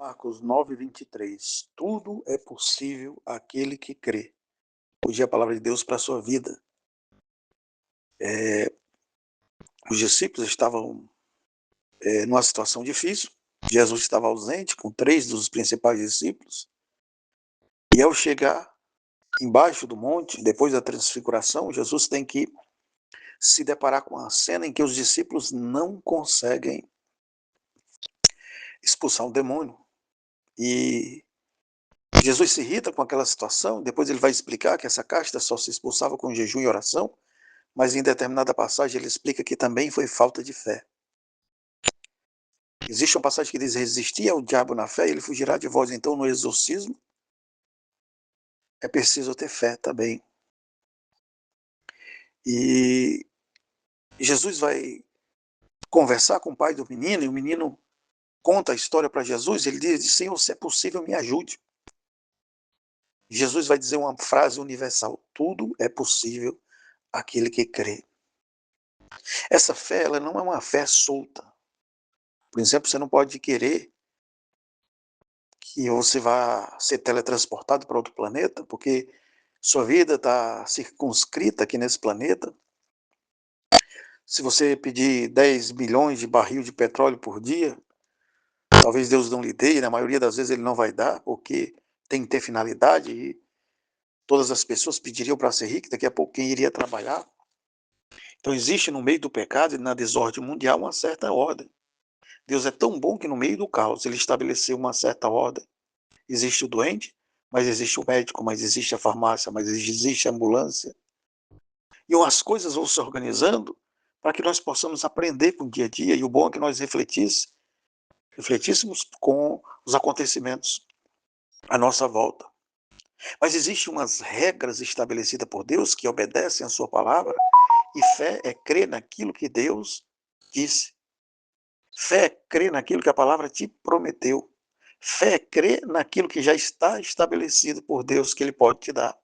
Marcos 9:23. Tudo é possível àquele que crê. Hoje é a palavra de Deus para a sua vida. Os discípulos estavam numa situação difícil. Jesus estava ausente com 3 dos principais discípulos. E ao chegar embaixo do monte, depois da transfiguração, Jesus tem que se deparar com a cena em que os discípulos não conseguem expulsar um demônio. E Jesus se irrita com aquela situação. Depois ele vai explicar que essa casta só se expulsava com jejum e oração. Mas em determinada passagem ele explica que também foi falta de fé. Existe uma passagem que diz: resistir ao diabo na fé e ele fugirá de vós. Então, no exorcismo, é preciso ter fé também. E Jesus vai conversar com o pai do menino, e o menino conta a história para Jesus. Ele diz: Senhor, se é possível, me ajude. Jesus vai dizer uma frase universal: tudo é possível àquele que crê. Essa fé, ela não é uma fé solta. Por exemplo, você não pode querer que você vá ser teletransportado para outro planeta, porque sua vida está circunscrita aqui nesse planeta. Se você pedir 10 bilhões de barril de petróleo por dia, talvez Deus não lhe dê, e na maioria das vezes ele não vai dar, porque tem que ter finalidade, e todas as pessoas pediriam para ser rico, daqui a pouco quem iria trabalhar. Então existe no meio do pecado e na desordem mundial uma certa ordem. Deus é tão bom que no meio do caos ele estabeleceu uma certa ordem. Existe o doente, mas existe o médico, mas existe a farmácia, mas existe a ambulância. E as coisas vão se organizando para que nós possamos aprender com o dia a dia, e o bom é que nós refletíssemos com os acontecimentos à nossa volta. Mas existem umas regras estabelecidas por Deus que obedecem à sua palavra, e fé é crer naquilo que Deus disse. Fé é crer naquilo que a palavra te prometeu. Fé é crer naquilo que já está estabelecido por Deus que Ele pode te dar.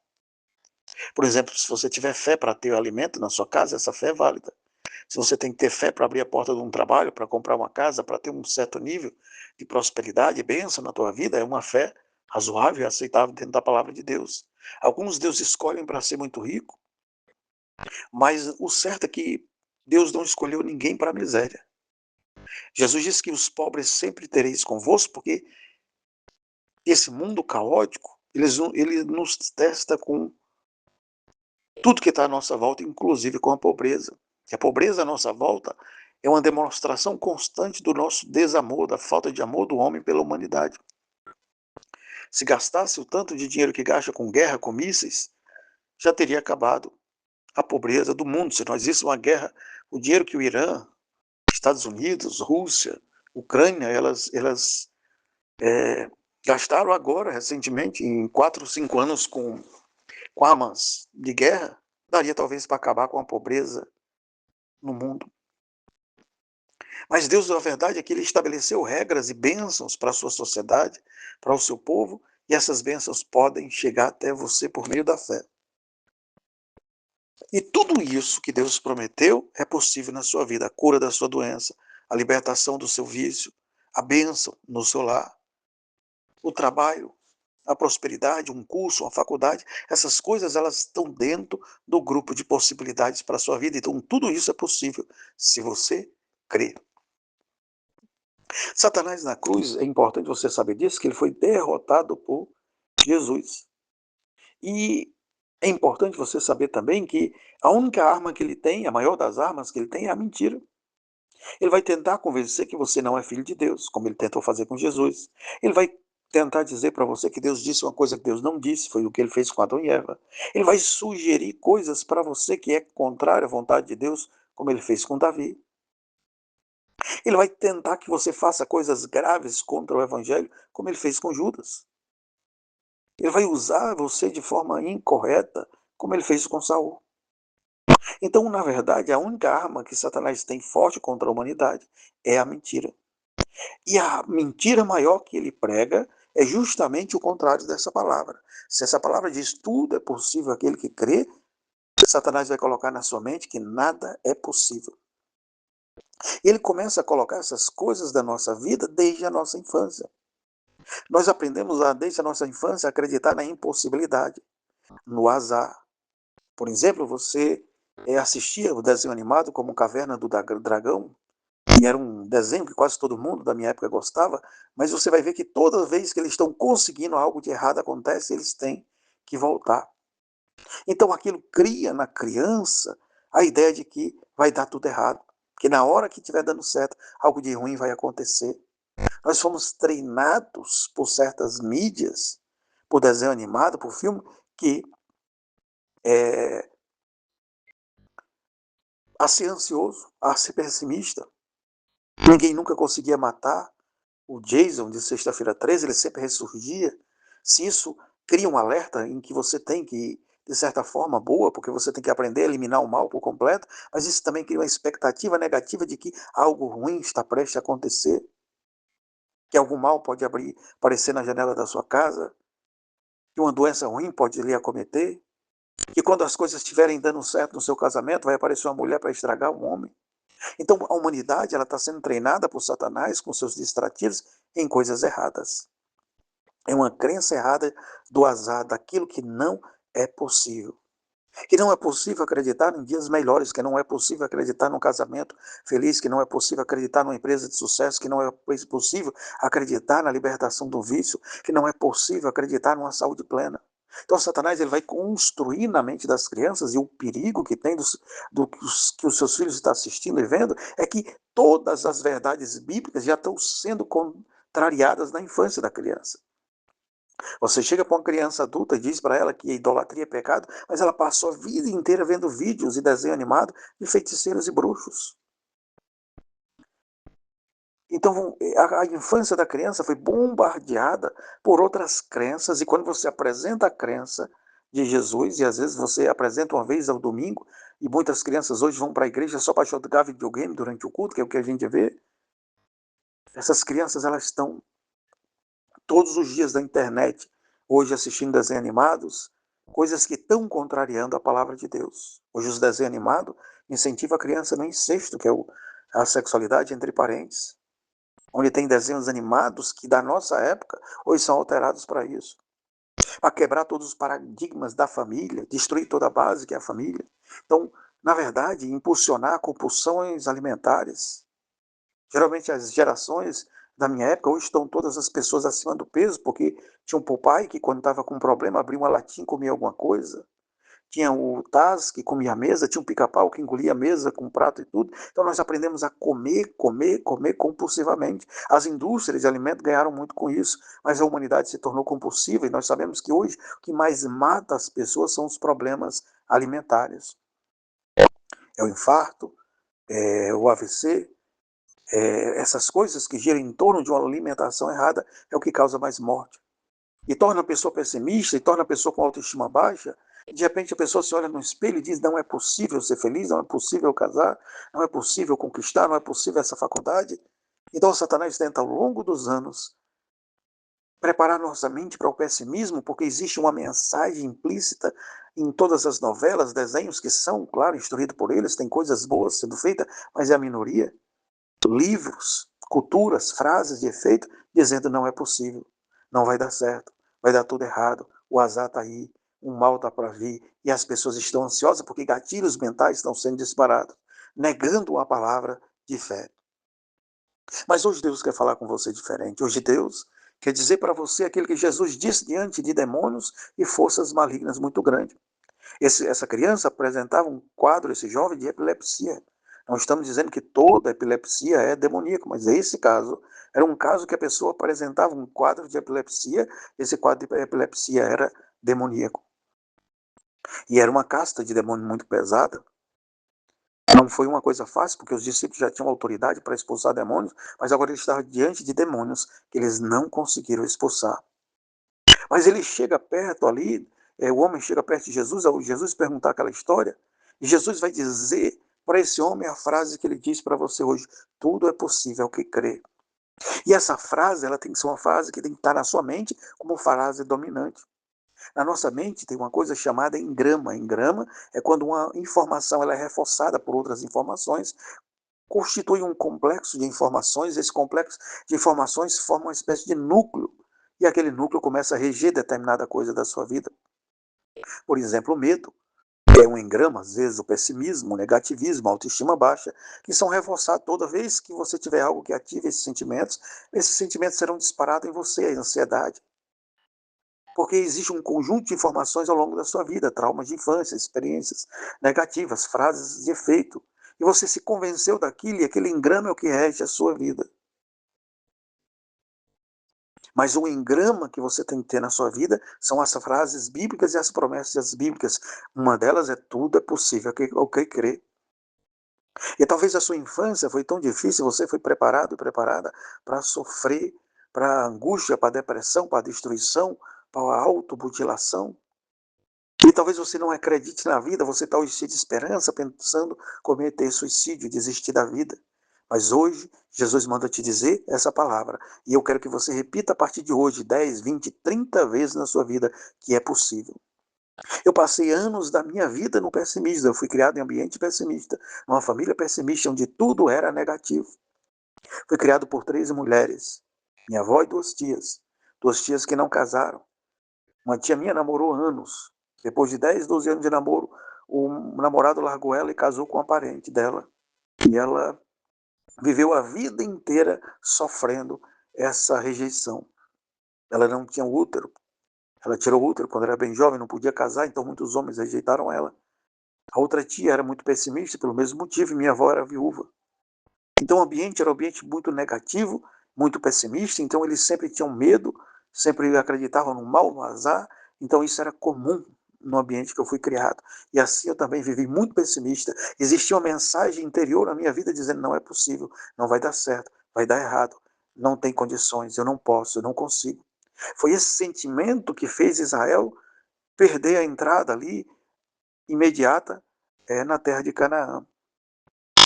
Por exemplo, se você tiver fé para ter o alimento na sua casa, essa fé é válida. Se você tem que ter fé para abrir a porta de um trabalho, para comprar uma casa, para ter um certo nível de prosperidade e bênção na tua vida, é uma fé razoável e aceitável dentro da palavra de Deus. Alguns Deus escolhem para ser muito rico, mas o certo é que Deus não escolheu ninguém para a miséria. Jesus disse que os pobres sempre tereis convosco, porque esse mundo caótico, ele nos testa com tudo que está à nossa volta, inclusive com a pobreza. E a pobreza à nossa volta é uma demonstração constante do nosso desamor, da falta de amor do homem pela humanidade. Se gastasse o tanto de dinheiro que gasta com guerra, com mísseis, já teria acabado a pobreza do mundo. Se nós víssemos uma guerra, o dinheiro que o Irã, Estados Unidos, Rússia, Ucrânia, elas gastaram agora, recentemente, em 4 ou 5 anos com armas de guerra, daria talvez para acabar com a pobreza no mundo. Mas Deus, na verdade, é que Ele estabeleceu regras e bênçãos para a sua sociedade, para o seu povo, e essas bênçãos podem chegar até você por meio da fé. E tudo isso que Deus prometeu é possível na sua vida: a cura da sua doença, a libertação do seu vício, a bênção no seu lar, o trabalho, a prosperidade, um curso, uma faculdade. Essas coisas, elas estão dentro do grupo de possibilidades para a sua vida. Então tudo isso é possível se você crer. Satanás na cruz, é importante você saber disso, que ele foi derrotado por Jesus. E é importante você saber também que a única arma que ele tem, a maior das armas que ele tem, é a mentira. Ele vai tentar convencer que você não é filho de Deus, como ele tentou fazer com Jesus. Ele vai tentar dizer para você que Deus disse uma coisa que Deus não disse, foi o que ele fez com Adão e Eva. Ele vai sugerir coisas para você que é contrária à vontade de Deus, como ele fez com Davi. Ele vai tentar que você faça coisas graves contra o evangelho, como ele fez com Judas. Ele vai usar você de forma incorreta, como ele fez com Saul. Então, na verdade, a única arma que Satanás tem forte contra a humanidade é a mentira. E a mentira maior que ele prega é justamente o contrário dessa palavra. Se essa palavra diz tudo é possível àquele que crê, Satanás vai colocar na sua mente que nada é possível. Ele começa a colocar essas coisas da nossa vida desde a nossa infância. Nós aprendemos desde a nossa infância a acreditar na impossibilidade, no azar. Por exemplo, você assistia o desenho animado como Caverna do Dragão, e era um desenho que quase todo mundo da minha época gostava, mas você vai ver que toda vez que eles estão conseguindo algo de errado acontece, eles têm que voltar. Então aquilo cria na criança a ideia de que vai dar tudo errado, que na hora que estiver dando certo, algo de ruim vai acontecer. Nós fomos treinados por certas mídias, por desenho animado, por filme, que é, a ser ansioso, a ser pessimista. Ninguém nunca conseguia matar o Jason de Sexta-feira 13, ele sempre ressurgia. Se isso cria um alerta em que você tem que, de certa forma, boa, porque você tem que aprender a eliminar o mal por completo, mas isso também cria uma expectativa negativa de que algo ruim está prestes a acontecer, que algum mal pode aparecer na janela da sua casa, que uma doença ruim pode lhe acometer, que quando as coisas estiverem dando certo no seu casamento, vai aparecer uma mulher para estragar um homem. Então a humanidade ela está sendo treinada por Satanás com seus distrativos em coisas erradas. É uma crença errada do azar, daquilo que não é possível. Que não é possível acreditar em dias melhores, que não é possível acreditar num casamento feliz, que não é possível acreditar numa empresa de sucesso, que não é possível acreditar na libertação do vício, que não é possível acreditar numa saúde plena. Então Satanás ele vai construir na mente das crianças, e o perigo que tem que os seus filhos estão assistindo e vendo, é que todas as verdades bíblicas já estão sendo contrariadas na infância da criança. Você chega para uma criança adulta e diz para ela que a idolatria é pecado, mas ela passou a vida inteira vendo vídeos e desenho animado de feiticeiros e bruxos. Então, a infância da criança foi bombardeada por outras crenças, e quando você apresenta a crença de Jesus, e às vezes você apresenta uma vez ao domingo, e muitas crianças hoje vão para a igreja só para jogar videogame durante o culto, que é o que a gente vê, essas crianças elas estão todos os dias na internet, hoje assistindo desenhos animados, coisas que estão contrariando a palavra de Deus. Hoje os desenhos animados incentivam a criança no incesto, que é a sexualidade entre parentes, onde tem desenhos animados que da nossa época hoje são alterados para isso, para quebrar todos os paradigmas da família, destruir toda a base que é a família. Então, na verdade, impulsionar compulsões alimentares. Geralmente as gerações da minha época, hoje estão todas as pessoas acima do peso, porque tinha um papai que quando estava com um problema abria uma latinha e comia alguma coisa. Tinha o Taz que comia a mesa, tinha o pica-pau que engolia a mesa com um prato e tudo. Então nós aprendemos a comer, comer, comer compulsivamente. As indústrias de alimentos ganharam muito com isso, mas a humanidade se tornou compulsiva, e nós sabemos que hoje o que mais mata as pessoas são os problemas alimentares. É o infarto, é o AVC, essas coisas que giram em torno de uma alimentação errada é o que causa mais morte. E torna a pessoa pessimista, e torna a pessoa com autoestima baixa. E de repente a pessoa se olha no espelho e diz: não é possível ser feliz, não é possível casar, não é possível conquistar, não é possível essa faculdade. Então Satanás tenta ao longo dos anos preparar nossa mente para o pessimismo, porque existe uma mensagem implícita em todas as novelas, desenhos que são, claro, instruídos por eles, tem coisas boas sendo feitas, mas é a minoria. Livros, culturas, frases de efeito, dizendo não é possível, não vai dar certo, vai dar tudo errado, o azar está aí, o mal está para vir, e as pessoas estão ansiosas porque gatilhos mentais estão sendo disparados, negando a palavra de fé. Mas hoje Deus quer falar com você diferente. Hoje Deus quer dizer para você aquilo que Jesus disse diante de demônios e forças malignas muito grandes. Essa criança apresentava um quadro, esse jovem, de epilepsia. Não estamos dizendo que toda epilepsia é demoníaca, mas esse caso era um caso que a pessoa apresentava um quadro de epilepsia, esse quadro de epilepsia era demoníaco. E era uma casta de demônio muito pesada. Não foi uma coisa fácil, porque os discípulos já tinham autoridade para expulsar demônios, mas agora ele estava diante de demônios que eles não conseguiram expulsar. Mas ele chega perto ali, o homem chega perto de Jesus, ao Jesus perguntar aquela história, e Jesus vai dizer para esse homem a frase que ele diz para você hoje: tudo é possível ao que crê. E essa frase, ela tem que ser uma frase que tem que estar na sua mente como frase dominante. Na nossa mente tem uma coisa chamada engrama. Engrama é quando uma informação ela é reforçada por outras informações, constitui um complexo de informações, esse complexo de informações forma uma espécie de núcleo e aquele núcleo começa a reger determinada coisa da sua vida. Por exemplo, o medo é um engrama, às vezes o pessimismo, o negativismo, a autoestima baixa, que são reforçados toda vez que você tiver algo que ative esses sentimentos serão disparados em você, a ansiedade. Porque existe um conjunto de informações ao longo da sua vida, traumas de infância, experiências negativas, frases de efeito, e você se convenceu daquilo e aquele engrama é o que rege a sua vida. Mas o engrama que você tem que ter na sua vida são as frases bíblicas e as promessas bíblicas. Uma delas é tudo é possível ao que crê. E talvez a sua infância foi tão difícil, você foi preparado e preparada para sofrer, para a angústia, para a depressão, para a destruição, para a automutilação. E talvez você não acredite na vida, você está cheio de esperança, pensando cometer suicídio, desistir da vida. Mas hoje, Jesus manda te dizer essa palavra. E eu quero que você repita a partir de hoje, 10, 20, 30 vezes na sua vida, que é possível. Eu passei anos da minha vida no pessimismo. Eu fui criado em ambiente pessimista, numa família pessimista, onde tudo era negativo. Fui criado por 3 mulheres, minha avó e 2 tias que não casaram. Uma tia minha namorou anos. Depois de 10, 12 anos de namoro, o namorado largou ela e casou com uma parente dela. E ela viveu a vida inteira sofrendo essa rejeição. Ela não tinha útero. Ela tirou o útero quando era bem jovem, não podia casar, então muitos homens rejeitaram ela. A outra tia era muito pessimista pelo mesmo motivo, e minha avó era viúva. Então o ambiente era um ambiente muito negativo, muito pessimista, então eles sempre tinham medo, sempre acreditavam no mal, no azar, então isso era comum no ambiente que eu fui criado. E assim eu também vivi muito pessimista. Existia uma mensagem interior na minha vida dizendo: não é possível, não vai dar certo, vai dar errado, não tem condições, eu não posso, eu não consigo. Foi esse sentimento que fez Israel perder a entrada ali imediata na terra de Canaã.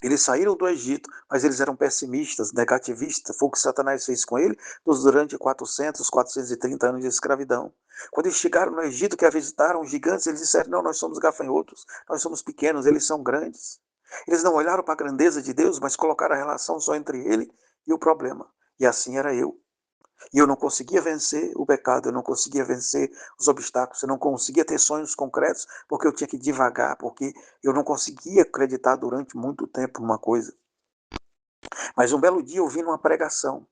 Eles saíram do Egito, mas eles eram pessimistas, negativistas. Foi o que Satanás fez com ele durante 430 anos de escravidão. Quando eles chegaram no Egito, que visitaram os gigantes, eles disseram: não, nós somos gafanhotos, nós somos pequenos, eles são grandes. Eles não olharam para a grandeza de Deus, mas colocaram a relação só entre ele e o problema. E assim era eu. E eu não conseguia vencer o pecado, eu não conseguia vencer os obstáculos, eu não conseguia ter sonhos concretos, porque eu tinha que devagar, porque eu não conseguia acreditar durante muito tempo numa coisa. Mas um belo dia eu vi numa pregação,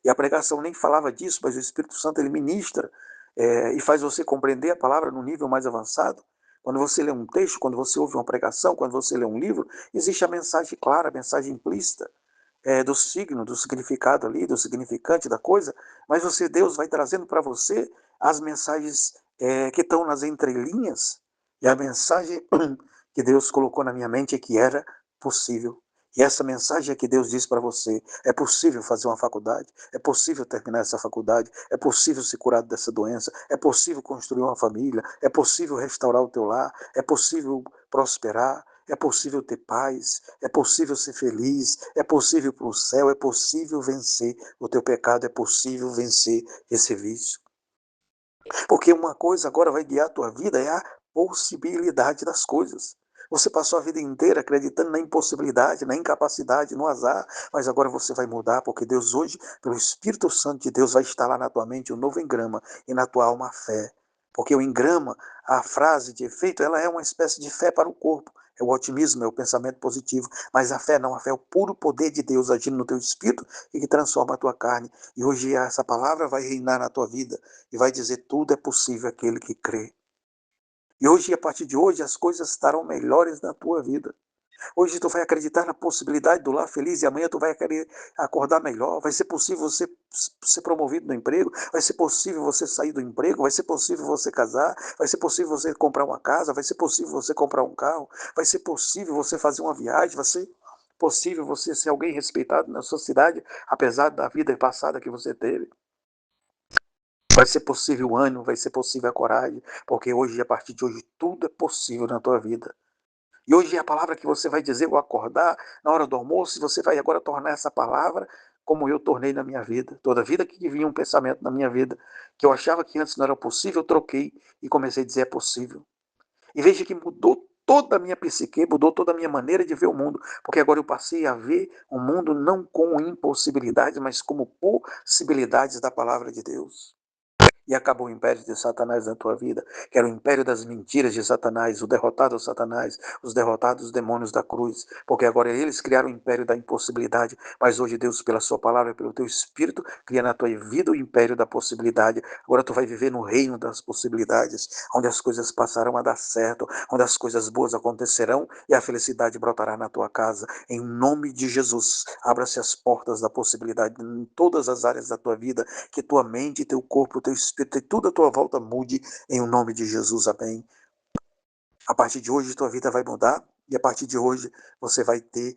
e a pregação nem falava disso, mas o Espírito Santo ele ministra e faz você compreender a palavra no nível mais avançado. Quando você lê um texto, quando você ouve uma pregação, quando você lê um livro, existe a mensagem clara, a mensagem implícita do signo, do significado ali, do significante da coisa, mas Deus vai trazendo para você as mensagens que estão nas entrelinhas, e a mensagem que Deus colocou na minha mente é que era possível. E essa mensagem é que Deus diz para você: é possível fazer uma faculdade, é possível terminar essa faculdade, é possível se curar dessa doença, é possível construir uma família, é possível restaurar o teu lar, é possível prosperar, é possível ter paz, é possível ser feliz, é possível ir para o céu, é possível vencer o teu pecado, é possível vencer esse vício. Porque uma coisa agora vai guiar a tua vida, é a possibilidade das coisas. Você passou a vida inteira acreditando na impossibilidade, na incapacidade, no azar, mas agora você vai mudar, porque Deus hoje, pelo Espírito Santo de Deus, vai instalar na tua mente um novo engrama e na tua alma a fé. Porque o engrama, a frase de efeito, ela é uma espécie de fé para o corpo. É o otimismo, é o pensamento positivo. Mas a fé não, a fé é o puro poder de Deus agindo no teu espírito e que transforma a tua carne. E hoje essa palavra vai reinar na tua vida e vai dizer: tudo é possível aquele que crê. E hoje, a partir de hoje, as coisas estarão melhores na tua vida. Hoje tu vai acreditar na possibilidade do lar feliz e amanhã tu vai querer acordar melhor. Vai ser possível você ser promovido no emprego, vai ser possível você sair do emprego, vai ser possível você casar, vai ser possível você comprar uma casa, vai ser possível você comprar um carro, vai ser possível você fazer uma viagem, vai ser possível você ser alguém respeitado na sua cidade, apesar da vida passada que você teve. Vai ser possível o ânimo, vai ser possível a coragem, porque hoje, a partir de hoje, tudo é possível na tua vida. E hoje é a palavra que você vai dizer ao acordar, na hora do almoço, e você vai agora tornar essa palavra como eu tornei na minha vida. Toda vida que vinha um pensamento na minha vida, que eu achava que antes não era possível, eu troquei e comecei a dizer: é possível. E veja que mudou toda a minha psique, mudou toda a minha maneira de ver o mundo, porque agora eu passei a ver o mundo não com impossibilidades, mas como possibilidades da palavra de Deus. e acabou o império de Satanás na tua vida, que era o império das mentiras de Satanás, o derrotado Satanás, os derrotados demônios da cruz, porque agora eles criaram o império da impossibilidade, mas hoje Deus, pela sua palavra, pelo teu Espírito, cria na tua vida o império da possibilidade. Agora tu vai viver no reino das possibilidades, onde as coisas passarão a dar certo, onde as coisas boas acontecerão e a felicidade brotará na tua casa. Em nome de Jesus, abra-se as portas da possibilidade em todas as áreas da tua vida, que tua mente, teu corpo, teu espírito e tudo à tua volta mude em nome de Jesus. Amém. A partir de hoje, tua vida vai mudar e a partir de hoje você vai ter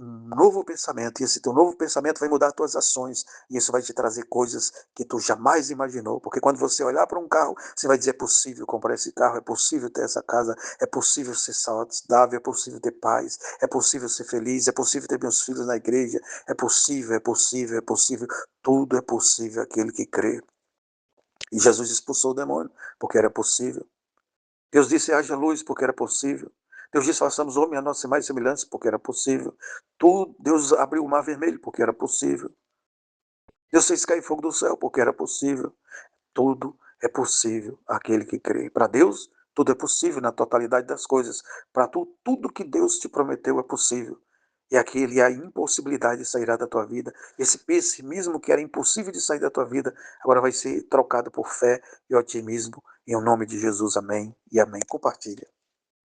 um novo pensamento, e esse teu novo pensamento vai mudar as tuas ações, e isso vai te trazer coisas que tu jamais imaginou, porque quando você olhar para um carro, você vai dizer, é possível comprar esse carro, é possível ter essa casa, é possível ser saudável, é possível ter paz, é possível ser feliz, é possível ter meus filhos na igreja, é possível, é possível, é possível, tudo é possível aquele que crê. E Jesus expulsou o demônio, porque era possível. Deus disse, haja luz, porque era possível. Deus disse, façamos homem a nossa imagem e semelhança, porque era possível. Deus abriu o mar vermelho, porque era possível. Deus fez cair fogo do céu, porque era possível. Tudo é possível aquele que crê. Para Deus, tudo é possível na totalidade das coisas. Para tu, tudo que Deus te prometeu é possível. E aquele a impossibilidade sairá da tua vida. Esse pessimismo que era impossível de sair da tua vida, agora vai ser trocado por fé e otimismo. Em nome de Jesus, amém e amém. Compartilha.